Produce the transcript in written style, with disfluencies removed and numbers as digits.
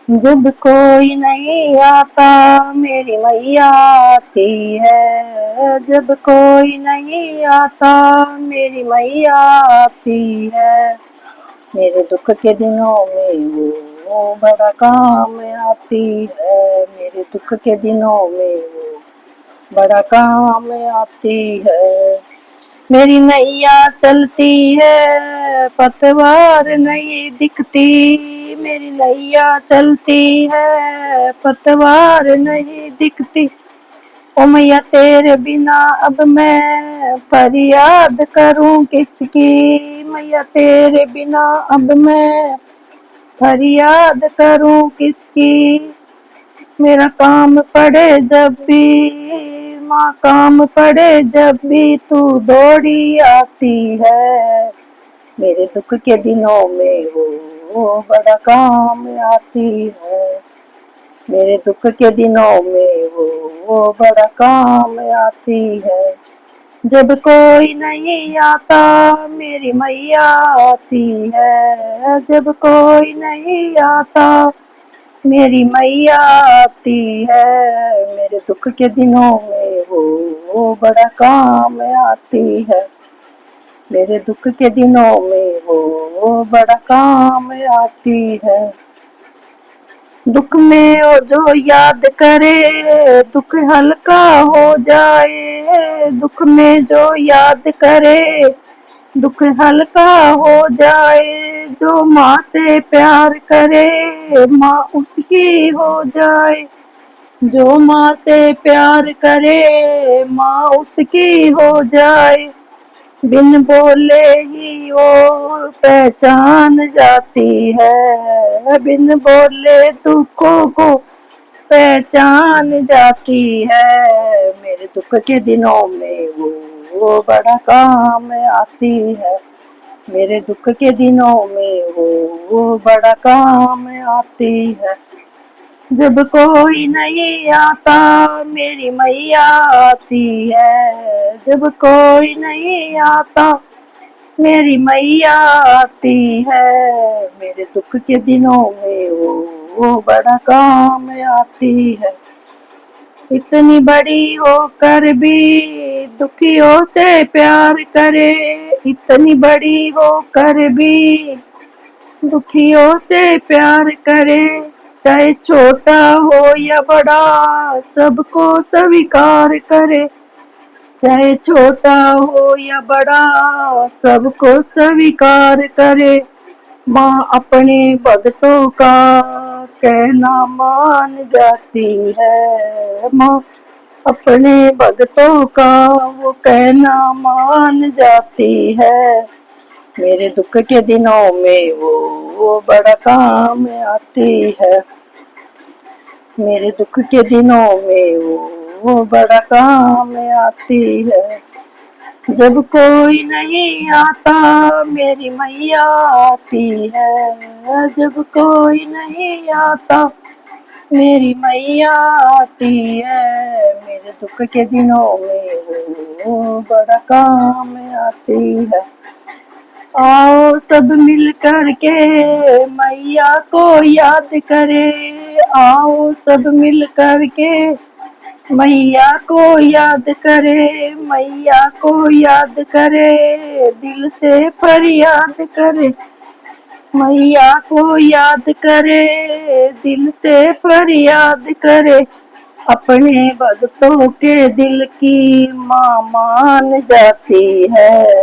जब कोई नहीं आता मेरी मैया आती है। जब कोई नहीं आता मेरी मैया आती है। मेरे दुख के दिनों में वो बड़ा काम आती है। मेरे दुख के दिनों में वो बड़ा काम आती है। मेरी नैया चलती है पतवार नहीं दिखती। मेरी नैया चलती है पतवार नहीं दिखती। ओ मैया तेरे बिना अब मैं फरियाद करूं किसकी। मैया तेरे बिना अब मैं फरियाद करूं किसकी। मेरा काम पड़े जब भी माँ काम पड़े जब भी तू दौड़ी आती है। मेरे दुख के दिनों में वो बड़ा काम आती है। मेरे दुख के दिनों में वो बड़ा काम आती है। जब कोई नहीं आता मेरी मैया आती है। जब कोई नहीं आता मेरी मैया आती है। मेरे दुख के दिनों में वो बड़ा काम आती है। मेरे दुख के दिनों में वो बड़ा काम आती है। दुख में वो जो याद करे दुख हल्का हो जाए। दुख में जो याद करे दुख हल्का हो जाए। जो माँ से प्यार करे माँ उसकी हो जाए। जो माँ से प्यार करे माँ उसकी हो जाए। बिन बोले ही वो पहचान जाती है। बिन बोले दुखों को पहचान जाती है। मेरे दुख के दिनों में वो बड़ा काम आती है। मेरे दुख के दिनों में वो बड़ा काम आती है। जब कोई नहीं आता मेरी मैया आती है। जब कोई नहीं आता मेरी मैया आती है। मेरे दुख के दिनों में वो बड़ा काम आती है। इतनी बड़ी होकर भी दुखियों से प्यार करे। इतनी बड़ी होकर भी दुखियों से प्यार करे। चाहे छोटा हो या बड़ा सबको स्वीकार करे। चाहे छोटा हो या बड़ा सबको स्वीकार करे। माँ अपने भक्तों का कहना मान जाती है। माँ अपने भक्तों का वो कहना मान जाती है। मेरे दुख के दिनों में वो बड़ा काम आती है। मेरे दुख के दिनों में वो बड़ा काम आती है। जब कोई नहीं आता मेरी मैया आती है। जब कोई नहीं आता मेरी मैया आती है। मेरे दुख के दिनों में वो बड़ा काम आती है। आओ सब मिल कर के मैया को याद करे। आओ सब मिल कर के मैया को याद करे। मैया को याद करे दिल से फरियाद करे। मैया को याद करे दिल से फरियाद करे। अपने भक्तों के दिल की माँ मान जाती है।